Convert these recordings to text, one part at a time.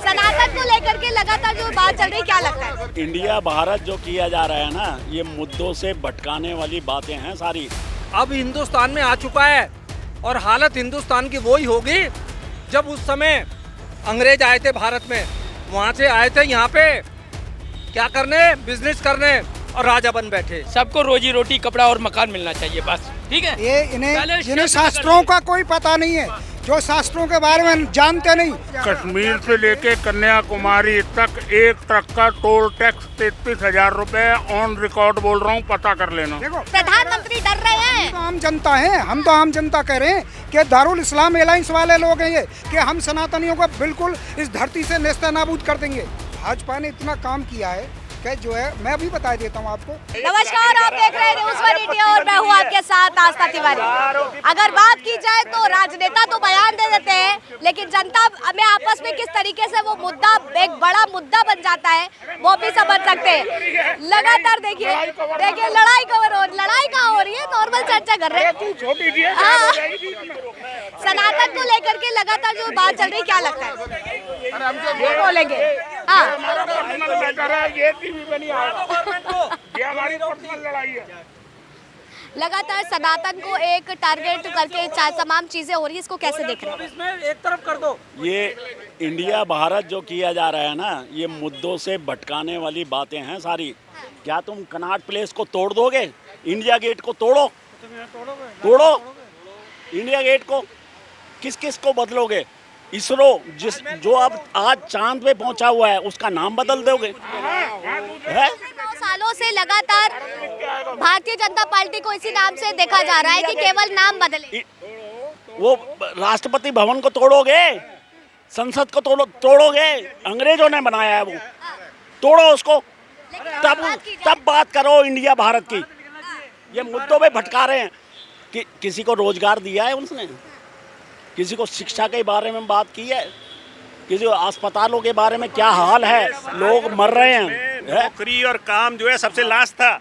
सनातन को लेकर के लगातार जो बात चल रही, क्या लगता है? इंडिया भारत जो किया जा रहा है ना, ये मुद्दों से भटकाने वाली बातें हैं सारी। अब हिंदुस्तान में आ चुका है और हालत हिंदुस्तान की वही होगी जब उस समय अंग्रेज आए थे भारत में, वहाँ से आए थे यहाँ पे क्या करने, बिजनेस करने, और राजा बन बैठे। सबको रोजी रोटी, कपड़ा और मकान मिलना चाहिए, बस। ठीक है, ये इन्हें शास्त्रों का कोई पता नहीं है, जो शास्त्रों के बारे में जानते नहीं। कश्मीर से लेके कन्याकुमारी तक एक ट्रक का टोल टैक्स 33,000 रुपए ऑन रिकॉर्ड बोल रहा हूँ, पता कर लेना। देखो, प्रधानमंत्री डर रहे हैं। तो आम जनता है, हम तो आम जनता कह रहे हैं कि दारुल इस्लाम एलायंस वाले लोग हैं ये, कि हम सनातनियों को बिल्कुल इस धरती से नेस्तनाबूद कर देंगे। भाजपा ने इतना काम किया है कि जो है, मैं अभी बता देता हूँ आपको। नमस्कार, आप देख रहे हैं न्यूज़ वन इंडिया और मैं हूँ आपके साथ आस्था तिवारी। अगर बात की जाए तो राजनेता तो बयान दे देते हैं, लेकिन जनता में आपस में किस तरीके से वो मुद्दा एक बड़ा मुद्दा बन जाता है वो भी समझ सकते हैं। लगातार देखिए लड़ाई कहाँ हो रही है, नॉर्मल चर्चा कर रहे हैं। हाँ। सनातन को लेकर के लगातार जो बात चल रही, क्या लगता है? ये बोलेंगे लगातार सनातन को एक टारगेट करके तमाम चीजें हो रही है, इसको कैसे देख रहे हैं? इसमें एक तरफ कर दो। ये इंडिया भारत जो किया जा रहा है ना, ये मुद्दों से भटकाने वाली बातें हैं सारी। क्या तुम कनॉट प्लेस को तोड़ दोगे? इंडिया गेट को तोड़ो, इंडिया गेट को। किस किस को बदलोगे? इसरो जो अब आज चांद पे पहुंचा हुआ है, उसका नाम बदल दोगे? है? 9 सालों से लगातार भारतीय जनता पार्टी को इसी नाम से देखा जा रहा है कि केवल नाम बदले। वो राष्ट्रपति भवन को तोड़ोगे, संसद को तोड़ोगे, अंग्रेजों ने बनाया है वो, तोड़ो उसको, तब बात करो इंडिया भारत की। ये मुद्दों पे भटका रहे हैं कि किसी को रोजगार दिया है उसने, किसी को शिक्षा के बारे में बात की है, किसी को अस्पतालों के बारे में क्या हाल है, लोग मर रहे हैं। नौकरी और काम जो है सबसे लास्ट था,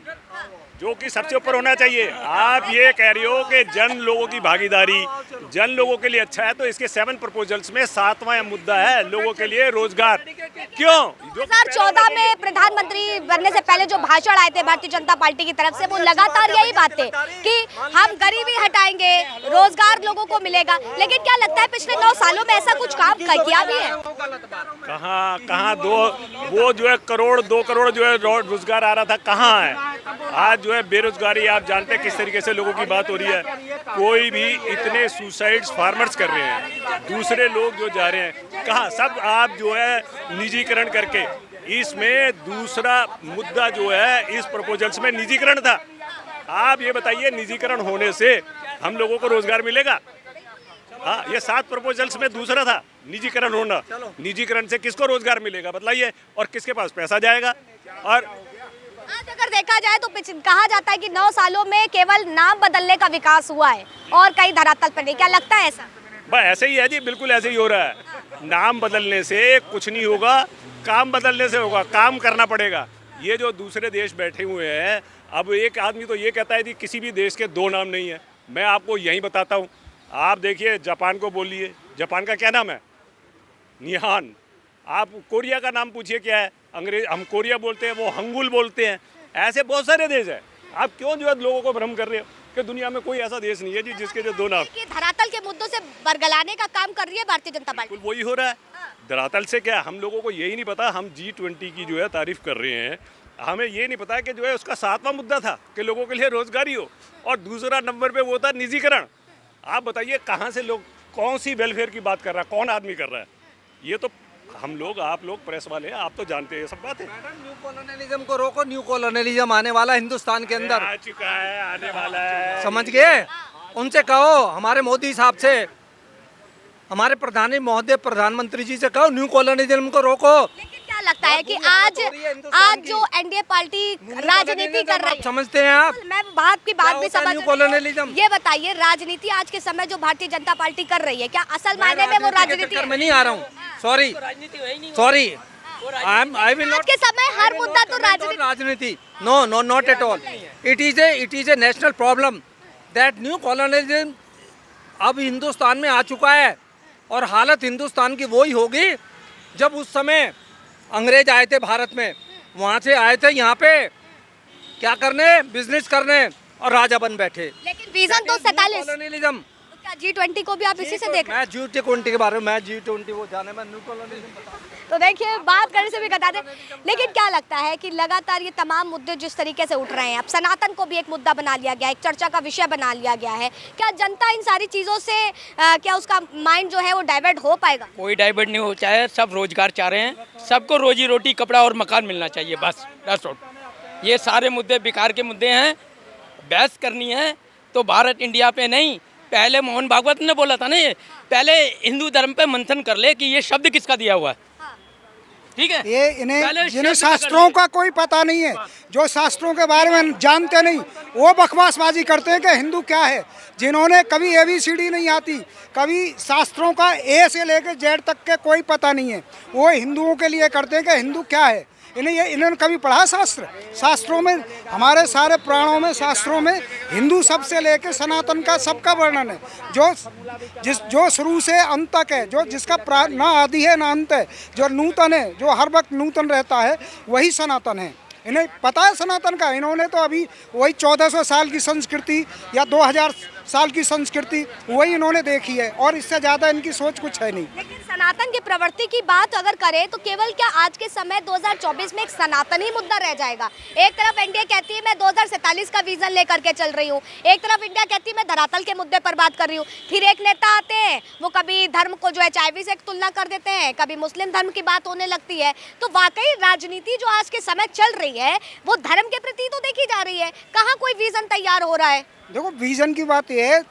जो कि सबसे ऊपर होना चाहिए। आप ये कह रहे हो कि जन लोगों की भागीदारी जन लोगों के लिए अच्छा है, तो इसके 7 प्रपोजल्स में 7वां मुद्दा है लोगों के लिए रोजगार। क्यों? 2014 में प्रधानमंत्री बनने से पहले जो भाषण आए थे भारतीय जनता पार्टी की तरफ से, वो लगातार यही बात है कि हम गरीबी हटाएंगे, रोजगार लोगों को मिलेगा। लेकिन क्या लगता है पिछले 9 सालों में ऐसा कुछ काम किया भी है? कहाँ वो जो है 2 करोड़ जो है रोजगार आ रहा था, कहाँ है? आज जो है बेरोजगारी, आप जानते हैं किस तरीके से लोगों की बात हो रही है। कोई भी इतने सुसाइड्स फार्मर्स कर रहे हैं, दूसरे लोग जो जा रहे हैं, कहाँ? सब आप जो है निजीकरण करके। इसमें दूसरा मुद्दा जो है इस प्रपोजल्स में निजीकरण था। आप ये बताइए, निजीकरण होने से हम लोगों को रोजगार मिलेगा? हाँ, ये 7 प्रपोजल्स में दूसरा था निजीकरण होना। निजीकरण से किसको रोजगार मिलेगा बताइए, और किसके पास पैसा जाएगा? और आज अगर देखा जाए तो कहा जाता है कि 9 सालों में केवल नाम बदलने का विकास हुआ है और कई धरातल पर नहीं। क्या लगता है ऐसा? बस ऐसे ही है जी, बिल्कुल ऐसे ही हो रहा है। नाम बदलने से कुछ नहीं होगा, काम बदलने से होगा, काम करना पड़ेगा। ये जो दूसरे देश बैठे हुए हैं, अब एक आदमी तो ये कहता है कि किसी भी देश के 2 नाम नहीं है। मैं आपको यही बताता हूँ, आप देखिए जापान को बोलिए, जापान का क्या नाम है? निहान। आप कोरिया का नाम पूछिए क्या है? अंग्रेज, हम कोरिया बोलते हैं, वो हंगुल बोलते हैं। ऐसे बहुत सारे देश हैं। आप क्यों जो है लोगों को भ्रम कर रहे हो कि दुनिया में कोई ऐसा देश नहीं है जी जिसके जो 2 नाम। धरातल के मुद्दों से बरगलाने का काम कर रही है भारतीय जनता पार्टी। वही हो रहा है। धरातल से क्या, हम लोगों को यही नहीं पता। हम G20 की जो है तारीफ कर रहे हैं, हमें ये नहीं पता कि जो है उसका 7वां मुद्दा था कि लोगों के लिए रोजगारी हो, और दूसरा नंबर पे वो था निजीकरण। आप बताइए कहाँ से लोग, कौन सी वेलफेयर की बात कर रहा है, कौन आदमी कर रहा है? ये तो हम लोग, आप लोग प्रेस वाले हैं, आप तो जानते हैं सब बात है। न्यू कॉलोनियलिज्म को रोको, न्यू कॉलोनियलिज्म आने वाला हिंदुस्तान के अंदर आ चुका है, आने वाला है। समझ गए? उनसे कहो, हमारे मोदी साहब से, हमारे प्रधानमंत्री जी से कहो, न्यू कॉलोनियलिज्म को रोको। लेकिन क्या लगता है कि आज जो एनडीए पार्टी राजनीति कर रही है, समझते हैं आप? मैं बात भी समझ न्यू कॉलोनियलिज्म। ये बताइए, राजनीति आज के समय जो भारतीय जनता पार्टी कर रही है, क्या असल मायने में वो राजनीति है? मैं नहीं आ रहा हूँ, सॉरी, आई विल नॉट। आज के समय हर मुद्दा तो राजनीति, no, not at all. It is a national problem that new colonialism अब हिंदुस्तान में आ चुका है और हालत हिंदुस्तान की वही होगी जब उस समय अंग्रेज आए थे भारत में, वहाँ से आए थे यहाँ पे क्या करने, बिजनेस करने, और राजा बन बैठे। लेकिन विजन तो 47। कॉलोनियलिज्म। क्या G20 को भी आप इसी से देख रहे हैं? मैं G20 के बारे में, मैं G20 वो जाने में न्यू कॉलोनियलिज्म बता। तो देखिए, बात करने से भी बता दें, लेकिन क्या लगता है कि लगातार ये तमाम मुद्दे जिस तरीके से उठ रहे हैं, अब सनातन को भी एक मुद्दा बना लिया गया है, एक चर्चा का विषय बना लिया गया है, क्या जनता इन सारी चीज़ों से क्या उसका माइंड जो है वो डाइवर्ट हो पाएगा? कोई डाइवर्ट नहीं हो, चाहे सब रोजगार चाह रहे हैं, सबको रोजी रोटी, कपड़ा और मकान मिलना चाहिए, बस दैट्स ऑल। ये सारे मुद्दे बेकार के मुद्दे हैं। बहस करनी है तो भारत इंडिया पे नहीं, पहले मोहन भागवत ने बोला था ना, ये पहले हिंदू धर्म पे मंथन कर ले कि ये शब्द किसका दिया हुआ है, ठीक है? ये इन्हें जिन्हें शास्त्रों का कोई पता नहीं है, जो शास्त्रों के बारे में जानते नहीं, वो बकवासबाजी करते हैं कि हिंदू क्या है। जिन्होंने कभी ABCD नहीं आती, कभी शास्त्रों का A से लेकर Z तक के कोई पता नहीं है, वो हिंदुओं के लिए करते हैं कि हिंदू क्या है। इन्होंने कभी पढ़ा शास्त्र? शास्त्रों में, हमारे सारे पुराणों में, शास्त्रों में हिंदू शब्द से लेकर सनातन का सबका वर्णन है, जो शुरू से अंत तक है, जो जिसका ना आदि है ना अंत है, जो नूतन है, जो हर वक्त नूतन रहता है, वही सनातन है। इन्हें पता है सनातन का। इन्होंने तो अभी वही 1400 साल की संस्कृति या 2000 साल की संस्कृति वही इन्होंने देखी है, और इससे ज़्यादा इनकी सोच कुछ है नहीं। लेकिन सनातन की प्रवृत्ति की बात अगर करें तो केवल क्या आज के समय 2024 में एक सनातन ही मुद्दा रह जाएगा? एक तरफ इंडिया कहती है मैं 2047 का विजन लेकर के चल रही हूँ, एक तरफ इंडिया कहती है मैं धरातल के मुद्दे पर बात कर रही हूँ, फिर एक नेता आते हैं वो कभी धर्म को जो है HIV से तुलना कर देते हैं, कभी मुस्लिम धर्म की बात होने लगती है। तो वाकई राजनीति जो आज के समय चल रही है वो धर्म के प्रति तो देखी जा रही है, कहाँ कोई विजन तैयार हो रहा है? देखो, विजन की बात ये है,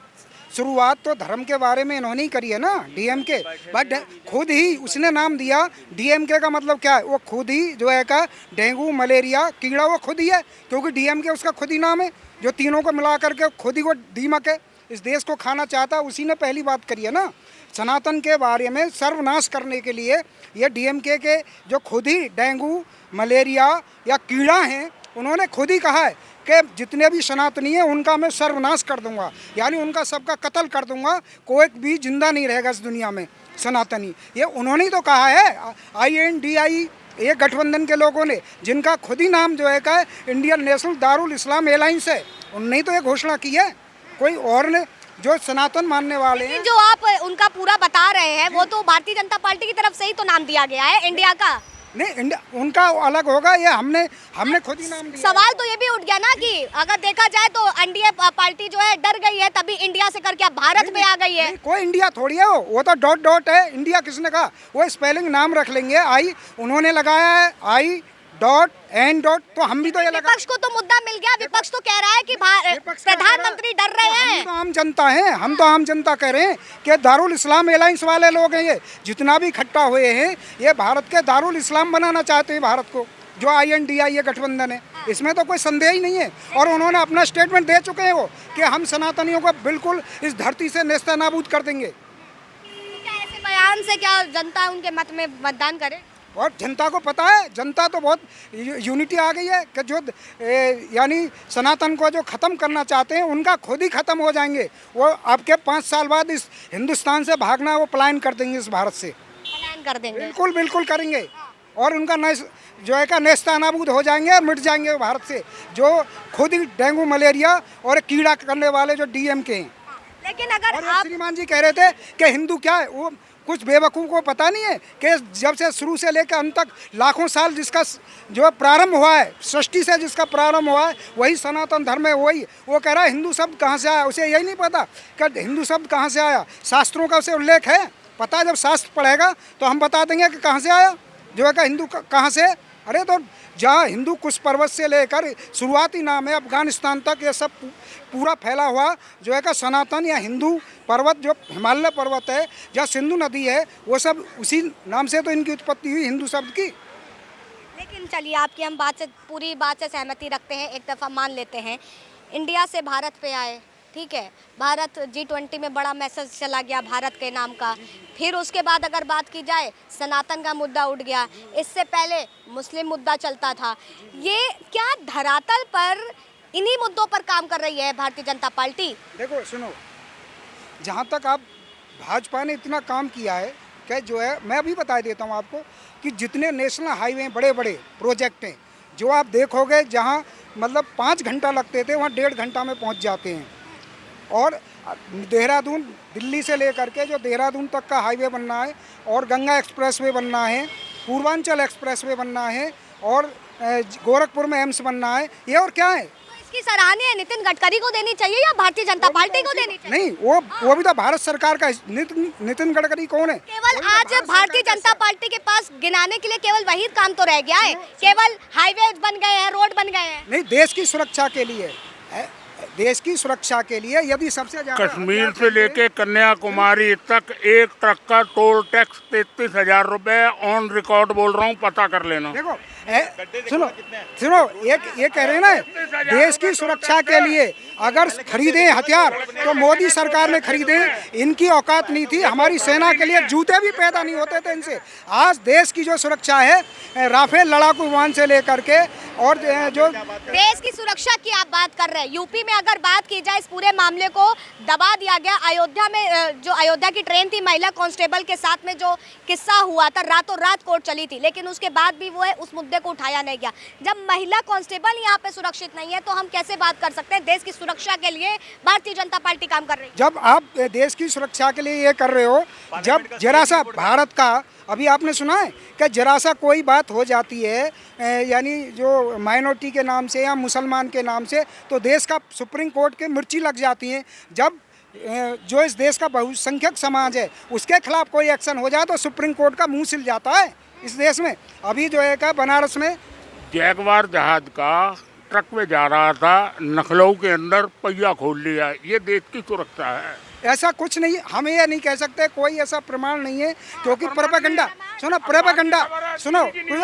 शुरुआत तो धर्म के बारे में इन्होंने ही करी है ना, DMK। बट खुद ही उसने नाम दिया DMK का मतलब क्या है, वो खुद ही जो है का डेंगू, मलेरिया, कीड़ा वो खुद ही है, क्योंकि DMK उसका खुद ही नाम है, जो तीनों को मिला करके खुद ही वो दीमक है, इस देश को खाना चाहता है, उसी ने पहली बात करी है ना। सनातन के बारे में सर्वनाश करने के लिए ये DMK के जो खुद ही डेंगू, मलेरिया या कीड़ा हैं, उन्होंने खुद ही कहा है कि जितने भी सनातनी हैं उनका मैं सर्वनाश कर दूंगा, यानी उनका सबका कत्ल कर दूंगा, कोई भी जिंदा नहीं रहेगा इस दुनिया में सनातनी। ये उन्होंने ही तो कहा है, INDI, ये गठबंधन के लोगों ने, जिनका खुद ही नाम जो है का इंडियन नेशनल दारुल इस्लाम एलायंस है, उनने ही तो ये घोषणा की है, कोई और ने। जो सनातन मानने वाले हैं, जो आप उनका पूरा बता रहे हैं वो तो भारतीय जनता पार्टी की तरफ से ही तो नाम दिया गया है इंडिया का। नहीं, इंडिया उनका अलग होगा, ये हमने खुद ही नाम दिया। सवाल तो ये भी उठ गया ना कि अगर देखा जाए तो NDA पार्टी जो है डर गई है, तभी इंडिया से करके अब भारत में आ गई है। कोई इंडिया थोड़ी है, वो तो डॉट डॉट है। इंडिया किसने कहा? वो स्पेलिंग नाम रख लेंगे, आई उन्होंने लगाया है, I.N. तो हम भी तो ये लगा। विपक्ष को तो मुद्दा मिल गया, विपक्ष तो कह रहा है कि प्रधानमंत्री डर रहे हैं। हम तो आम जनता हैं, हम तो आम जनता कह रहे हैं कि दारुल इस्लाम एलायंस वाले लोग हैं, ये जितना भी इकट्ठा हुए हैं, ये भारत के दारुल इस्लाम बनाना चाहते हैं भारत को, जो INDI ये गठबंधन है, इसमें तो कोई संदेह ही नहीं है। और उन्होंने अपना स्टेटमेंट दे चुके हैं वो कि हम सनातनियों को बिल्कुल इस धरती से नेस्तनाबूद कर देंगे। तो क्या ऐसे बयान से क्या जनता उनके मत में मतदान करे? और जनता को पता है, जनता तो बहुत यूनिटी आ गई है कि जो यानी सनातन को जो ख़त्म करना चाहते हैं उनका खुद ही ख़त्म हो जाएंगे। वो आपके 5 साल बाद इस हिंदुस्तान से भागना, वो पलायन कर देंगे इस भारत से, पलायन कर देंगे। बिल्कुल बिल्कुल करेंगे, और उनका जो है का नेस्तनाबूद हो जाएंगे और मिट जाएंगे भारत से, जो खुद ही डेंगू, मलेरिया और कीड़ा करने वाले जो DMK हैं। लेकिन अगर और आप श्रीमान जी कह रहे थे कि हिंदू क्या है, वो कुछ बेवकूफ़ को पता नहीं है कि जब से शुरू से लेकर अंत तक लाखों साल जिसका जो प्रारंभ हुआ है, सृष्टि से जिसका प्रारंभ हुआ है, वही सनातन धर्म है। वही वो कह रहा है हिंदू शब्द कहाँ से आया, उसे यही नहीं पता कि हिंदू शब्द कहाँ से आया। शास्त्रों का उसे उल्लेख है, पता है, जब शास्त्र पढ़ेगा तो हम बता देंगे कि कहाँ से आया, जो है कि हिंदू कहाँ से। अरे तो जहाँ हिंदू कुश पर्वत से लेकर शुरुआती नाम है अफगानिस्तान तक, ये सब पूरा फैला हुआ जो है का सनातन या हिंदू पर्वत, जो हिमालय पर्वत है, जहाँ सिंधु नदी है, वो सब उसी नाम से तो इनकी उत्पत्ति हुई हिंदू शब्द की। लेकिन चलिए, आपकी हम पूरी बात से सहमति रखते हैं, एक दफ़ा मान लेते हैं इंडिया से भारत पे आए, ठीक है, भारत G20 में बड़ा मैसेज चला गया भारत के नाम का, फिर उसके बाद अगर बात की जाए सनातन का मुद्दा उठ गया, इससे पहले मुस्लिम मुद्दा चलता था। ये क्या धरातल पर इन्हीं मुद्दों पर काम कर रही है भारतीय जनता पार्टी? देखो सुनो, जहाँ तक आप भाजपा ने इतना काम किया है, कि जो है, मैं अभी बता देता हूँ आपको कि जितने नेशनल हाईवे बड़े बड़े प्रोजेक्ट हैं, जो आप देखोगे जहाँ मतलब 5 घंटा लगते थे वहाँ 1.5 घंटा में पहुँच जाते हैं। और देहरादून दिल्ली से लेकर के जो देहरादून तक का हाईवे बनना है, और गंगा एक्सप्रेसवे बनना है, पूर्वांचल एक्सप्रेसवे बनना है, और गोरखपुर में एम्स बनना है, ये और क्या है। तो इसकी सराहनीय नितिन गडकरी को देनी चाहिए या भारतीय जनता पार्टी को देनी चाहिए? नहीं, वो भी तो भारत सरकार का। नितिन गडकरी कौन है? केवल आज भारतीय जनता पार्टी के पास गिनाने के लिए केवल वही काम तो रह गया है, केवल हाईवे बन गए हैं, रोड बन गए हैं। नहीं, देश की सुरक्षा के लिए, देश की सुरक्षा के लिए यदि सबसे ज्यादा कश्मीर से लेके कन्याकुमारी तक एक ट्रक का टोल टैक्स 33,000 रुपए ऑन रिकॉर्ड बोल रहा हूँ, पता कर लेना। देखो सुनो, ये कह रहे हैं ना, देश की सुरक्षा के लिए अगर खरीदे हथियार तो मोदी सरकार ने खरीदे, इनकी औकात नहीं थी। हमारी सेना के लिए जूते भी पैदा नहीं होते थे इनसे। आज देश की जो सुरक्षा है, राफेल लड़ाकू विमान से लेकर के, और जो देश की सुरक्षा की आप बात कर रहे हैं, यूपी में अगर बात की जाए, इस पूरे मामले को दबा दिया गया। अयोध्या में जो अयोध्या की ट्रेन थी, महिला कांस्टेबल के साथ में जो किस्सा हुआ था, रातों रात कोर्ट चली थी, लेकिन उसके बाद भी वो है उस मुद्दे को उठाया नहीं गया। जब महिला कांस्टेबल यहाँ पे सुरक्षित नहीं है तो हम कैसे बात कर सकते हैं? देश की सुरक्षा के लिए भारतीय जनता पार्टी काम कर रही है। जब आप देश की सुरक्षा के लिए ये कर रहे हो, जब जरा सा भारत का, अभी आपने सुना है कि जरा सा कोई बात हो जाती है, यानी जो माइनॉरिटी के नाम से या मुसलमान के नाम से, तो देश का सुप्रीम कोर्ट के मिर्ची लग जाती है। जब जो इस देश का बहुसंख्यक समाज है उसके खिलाफ कोई एक्शन हो जाए तो सुप्रीम कोर्ट का मुंह सिल जाता है इस देश में। अभी जो है बनारस में जैगवार जहाज का ट्रक में जा रहा था, लखनऊ के अंदर पहिया खोल लिया। ये देश की सुरक्षा है। ऐसा कुछ नहीं, हम ये नहीं कह सकते, कोई ऐसा प्रमाण नहीं है, क्योंकि प्रोपेगेंडा, सुनो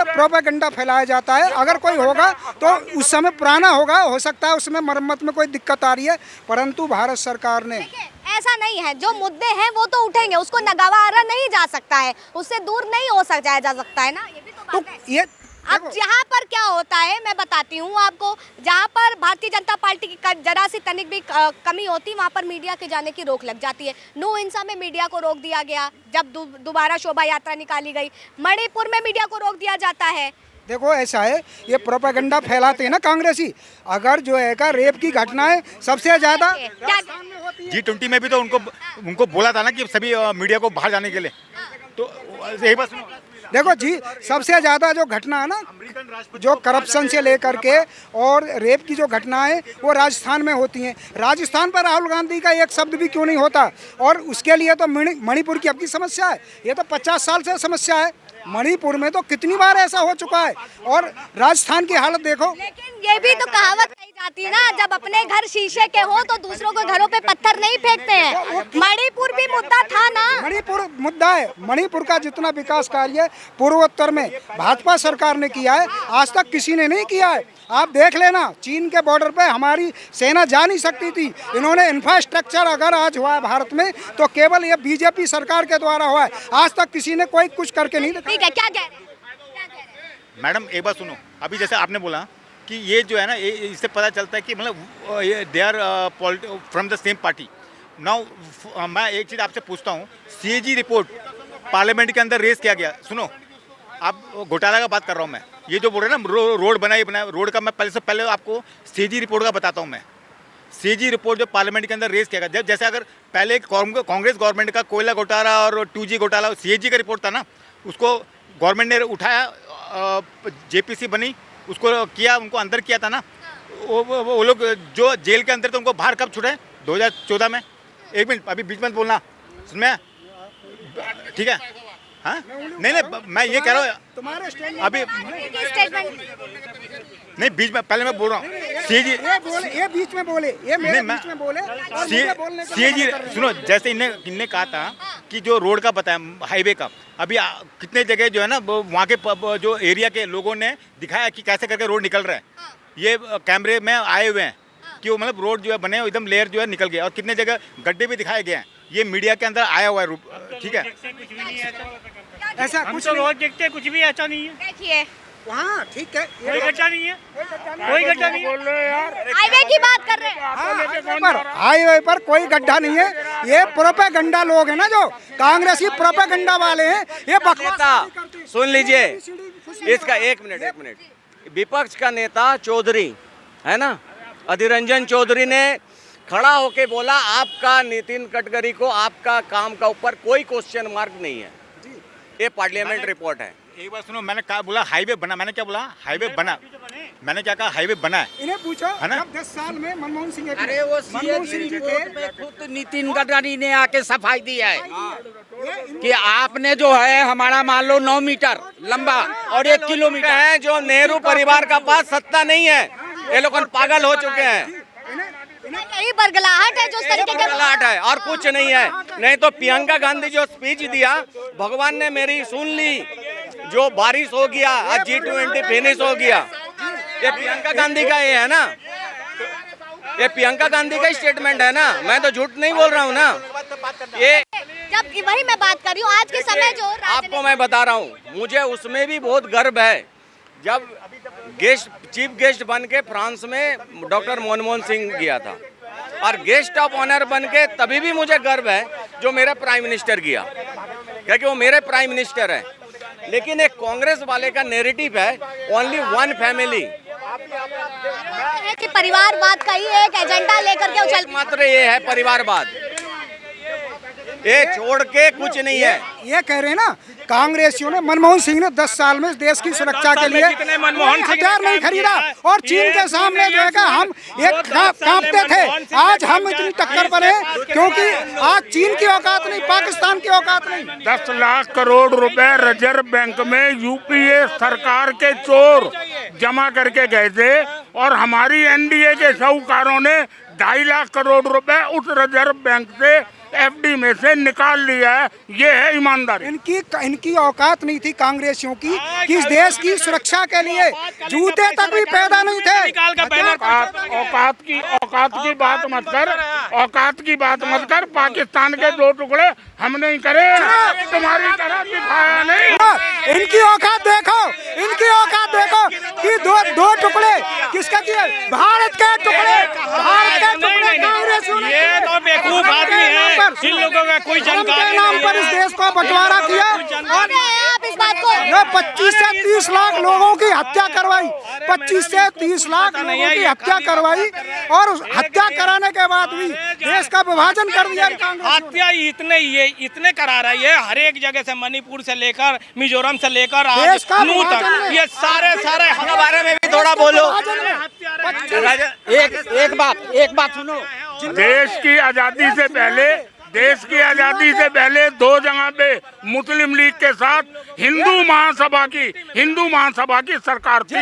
प्रोपेगेंडा फैलाया जाता है। अगर कोई होगा तो उस समय पुराना होगा, हो सकता है उसमें मरम्मत में कोई दिक्कत आ रही है, परंतु भारत सरकार ने ऐसा नहीं है। जो मुद्दे हैं वो तो उठेंगे, उसको नगारा नहीं जा सकता है, उससे दूर नहीं हो जा सकता है ना, ये भी तो बात है। ये अब जहाँ पर क्या होता है मैं बताती हूँ आपको, जहाँ पर भारतीय जनता पार्टी की जरा सी तनिक भी कमी होती, वहाँ पर मीडिया के जाने की रोक लग जाती है। नो इंसा में मीडिया को रोक दिया गया, जब दोबारा शोभा यात्रा निकाली गई। मणिपुर में मीडिया को रोक दिया जाता है। देखो ऐसा है, ये प्रोपेगेंडा फैलाते हैं ना कांग्रेसी। अगर जो है का रेप की घटनाएं सबसे ज्यादा G20 में भी तो उनको बोला था ना कि सभी मीडिया को बाहर जाने के लिए, तो यही बात सुनो। देखो जी, सबसे ज़्यादा जो घटना है ना, जो करप्शन से लेकर के और रेप की जो घटना है वो राजस्थान में होती हैं। राजस्थान पर राहुल गांधी का एक शब्द भी क्यों नहीं होता? और उसके लिए तो मणिपुर की अपनी समस्या है, ये तो 50 साल से समस्या है। मणिपुर में तो कितनी बार ऐसा हो चुका है, और राजस्थान की हालत देखो। लेकिन ये भी तो कहावत कही जाती है ना, जब अपने घर शीशे के हो तो दूसरों के घरों पे पत्थर नहीं फेंकते हैं। मणिपुर भी मुद्दा था ना। मणिपुर मुद्दा है। मणिपुर का जितना विकास कार्य पूर्वोत्तर में भाजपा सरकार ने किया है, आज तक किसी ने नहीं किया है। आप देख लेना, चीन के बॉर्डर पे हमारी सेना जा नहीं सकती थी। इन्होंने इंफ्रास्ट्रक्चर अगर आज हुआ है भारत में तो केवल ये बीजेपी सरकार के द्वारा हुआ है, आज तक किसी ने कोई कुछ करके नहीं दिखाया। ठीक है, क्या कह रहे हैं? मैडम एक बात सुनो, अभी जैसे आपने बोला कि ये जो है ना, इससे पता चलता है कि मतलब they are from the same party. Now मैं एक चीज़ आपसे पूछता हूँ, CAG रिपोर्ट पार्लियामेंट के अंदर रेस किया गया। सुनो, आप घोटाला का बात कर रहा हूँ मैं, ये जो बोल रहे हैं ना रोड बनाया रोड का, मैं पहले आपको CAG रिपोर्ट का बताता हूँ। मैं CAG रिपोर्ट जो पार्लियामेंट के अंदर रेस किया गया, जैसे अगर पहले कांग्रेस गवर्नमेंट का कोयला घोटाला और 2G घोटाला CAG का रिपोर्ट था ना, उसको गवर्नमेंट ने उठाया, JPC बनी, उसको किया, उनको अंदर किया था ना। वो लोग जो जेल के अंदर थे उनको बाहर कब छुड़ाए? 2014 में। एक मिनट, अभी बीच में बोलना, सुन में, ठीक है? हाँ नहीं, मैं ये कह रहा हूँ अभी नहीं, बीच में पहले मैं बोल रहा हूँ ये बीच में बोले, ये मेरे बीच में बोले। CAG सुनो, जैसे इनने कहा था कि जो रोड का बताया हाईवे का, अभी कितने जगह जो है ना वहाँ के जो एरिया के लोगों ने दिखाया कि कैसे करके रोड निकल रहा है। ये कैमरे में आए हुए हैं कि वो मतलब रोड जो है बने एकदम लेयर जो है निकल गया, और कितने जगह गड्ढे भी दिखाए गए हैं। ये मीडिया के अंदर आया हुआ है, ठीक है? ऐसा कुछ तो रोज देखते कुछ भी ऐसा नहीं है। देखिए, हाँ ठीक है, कोई गड्ढा नहीं है, कोई गड्ढा नहीं बोल रहे यार। हाईवे की बात कर रहे हैं। हाईवे पर कोई गड्ढा नहीं है। ये प्रोपेगेंडा लोग हैं ना, जो कांग्रेसी प्रोपेगेंडा वाले हैं, ये बकवास। सुन लीजिए इसका, एक मिनट। विपक्ष का नेता चौधरी है ना, अधीर रंजन चौधरी ने खड़ा होके बोला आपका नितिन गडकरी को आपका काम का ऊपर कोई क्वेश्चन मार्क नहीं है। ये पार्लियामेंट रिपोर्ट है। एक बार सुनो, मैंने कहा बोला हाईवे बना, मैंने क्या बोला हाईवे बना, मैंने क्या कहा हाईवे बना है। इन्हें पूछो है ना? जब 10 साल में मनमोहन सिंह अरे वो रिपोर्ट पे खुद नितिन गडकरी ने आके सफाई दी है कि आपने जो है हमारा मान लो 9 मीटर लंबा और 1 किलोमीटर है जो नेहरू परिवार का पास सत्ता नहीं है, ये लोग पागल हो चुके हैं। यही बरगलाहट है जो इस तरीके के बरगलाहट है और कुछ नहीं है। नहीं तो प्रियंका गांधी जो स्पीच दिया, भगवान ने मेरी सुन ली, जो बारिश हो गया, आज G20 फिनिश हो गया, ये प्रियंका गांधी का ये है ना, ये प्रियंका गांधी का स्टेटमेंट है ना, मैं तो झूठ नहीं बोल रहा हूँ ना। ये जब वही मैं बात कर रही हूँ, आज के समय जो आपको मैं बता रहा हूँ, मुझे उसमें भी बहुत गर्व है। जब चीफ गेस्ट बन के फ्रांस में डॉक्टर मनमोहन सिंह गया था, और गेस्ट ऑफ ऑनर बन के तभी भी मुझे गर्व है जो मेरा प्राइम मिनिस्टर गया, क्योंकि वो मेरे प्राइम मिनिस्टर है। लेकिन एक कांग्रेस वाले का नैरेटिव है ओनली वन फैमिली, कि परिवारवाद का ही एक एजेंडा लेकर के उछल मात्र ये है परिवारवाद, ये छोड़ के कुछ नहीं है। ये कह रहे हैं ना, कांग्रेसियों ने, मनमोहन सिंह ने 10 साल में देश की सुरक्षा के लिए हथियार नहीं खरीदा, और चीन के सामने जो है कि हम एक कांपते थे, आज हम इतनी टक्कर पर हैं क्योंकि आज चीन की औकात नहीं, पाकिस्तान की औकात नहीं। 10 लाख करोड़ रुपए रिजर्व बैंक में यूपीए सरकार के चोर जमा करके गए थे, और हमारी एनडीए के साहूकारों ने 2.5 लाख करोड़ रुपए उस रिजर्व बैंक से एफडी में से निकाल लिया है। ये है ईमानदारी। इनकी औकात नहीं थी कांग्रेसियों की कि इस देश की सुरक्षा के लिए जूते तक भी पैदा नहीं थे। औकात की बात मत कर, औकात की बात मत कर। पाकिस्तान के 2 टुकड़े हम नहीं करे, तुम्हारी तरह दिखाया नहीं। इनकी औकात देखो, इनकी औकात देखो कि दो टुकड़े किसका किए, भारत के टुकड़े, भारत के टुकड़े कांग्रेसियों ने। ये तो बेवकूफ आदमी है, इन लोगों का कोई जानकारी नाम पर इस देश को बंटवारा किया, और आप इस बात को 25 से 30 लाख लोगों की हत्या करवाई, 25 से 30 लाख लोगों की हत्या करवाई, और उस हत्या कराने के बाद भी देश का विभाजन कर दिया कांग्रेस। हत्या इतने करा रही है, हर एक जगह से, मणिपुर से लेकर मिजोरम से लेकर देश का नू तक, ये सारे के बारे में भी थोड़ा बोलो। एक बात सुनो, देश की आजादी से पहले 2 जगह पे मुस्लिम लीग के साथ हिंदू महासभा की सरकार थी,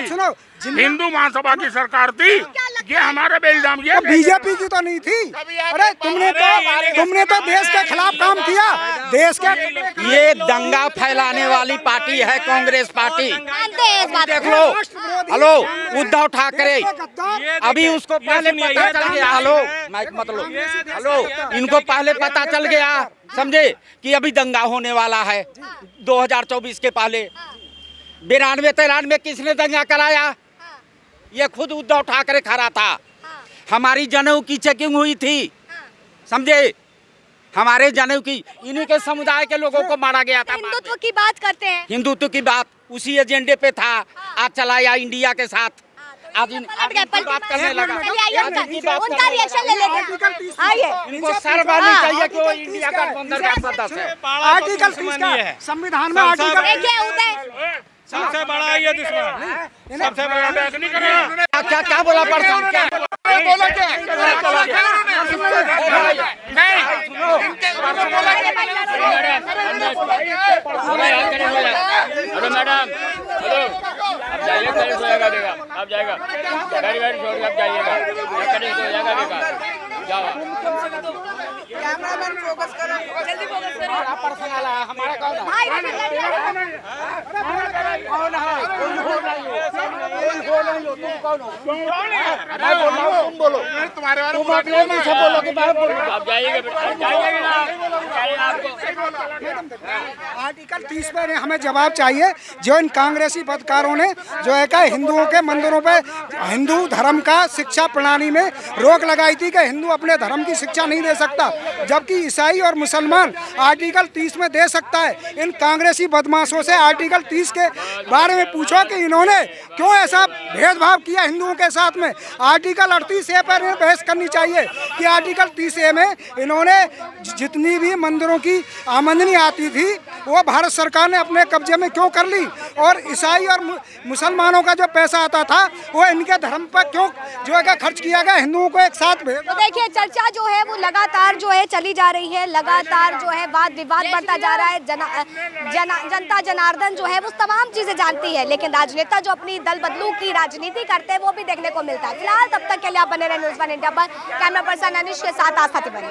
हिंदू महासभा की सरकार थी। ये हमारा बेल्जाम, ये बीजेपी की तो नहीं थी। अरे तुमने तो देश के खिलाफ काम किया, देश के। ये दंगा फैलाने वाली पार्टी है कांग्रेस पार्टी। देख लो, हेलो उद्धव ठाकरे, अभी उसको पहले पता चल गया, हेलो इनको पहले पता चल गया, समझे कि अभी दंगा होने वाला है 2024 के पहले। 92-93 किसने दंगा कराया? ये खुद उद्धव ठाकरे खड़ा था। हमारी जनेऊ की चेकिंग हुई थी, समझे, हमारे जनेऊ की, इन्हीं के समुदाय के लोगों को मारा गया था। हिंदुत्व की बात करते हैं, हिंदुत्व की बात उसी एजेंडे पे था, आज चलाया इंडिया के साथ। आज बात करने लगा, उनका रिएक्शन ले लेते हैं। आइए, इनको शर्म आनी चाहिए कि वो इंडिया गठबंधन का सदस्य है। आर्टिकल 30 का संविधान में आर्टिकल देखिए उदय, सबसे बड़ा ये दुश्मन, सबसे बड़ा क्या बोला परसों, क्या बोला, क्या हेलो मैडम, हेलो आप जाइए, कहीं सोएगा देगा, आप जाएगा गाड़ी छोड़ के आप जाइएगा, कहीं सोएगा देगा, जाओ। फोकस करो, जल्दी फोकस करो। पर्सनल है हमारा, कौन है? भाई कौन है? कोई हो नहीं, तुम्हारे बारे में आर्टिकल 30 पर हमें जवाब चाहिए। जो इन कांग्रेसी पत्रकारों ने जो है कि हिंदुओं के मंदिरों पे हिंदू धर्म का शिक्षा प्रणाली में रोक लगाई थी कि हिंदू अपने धर्म की शिक्षा नहीं दे सकता, जबकि ईसाई और मुसलमान आर्टिकल 30 में दे सकता है। इन कांग्रेसी बदमाशों से आर्टिकल 30 के बारे में पूछो कि इन्होंने क्यों ऐसा भेदभाव किया हिंदुओं के साथ में। आर्टिकल 38A पर बहस करनी चाहिए कि आर्टिकल 30A में इन्होंने जितनी भी मंदिरों की आमदनी आती थी वो भारत सरकार ने अपने कब्जे में क्यों कर ली, और ईसाई और मुसलमानों का जो पैसा आता था वो इनके धर्म पर क्यों जो है खर्च किया गया, हिंदुओं को एक साथ भेज। तो देखिए चर्चा जो है वो लगातार जो है चली जा रही है, लगातार जो है वाद विवाद बढ़ता जा रहा है। जनता जनार्दन जो है वो तमाम चीजें जानती है, लेकिन राजनेता जो अपनी दल बदलू की राजनीति करते हैं वो भी देखने को मिलता है। फिलहाल तब तक के लिए आप बने रहे न्यूज़ 1 इंडिया पर। कैमरा पर्सन अनिश के साथ आस्था तिवारी।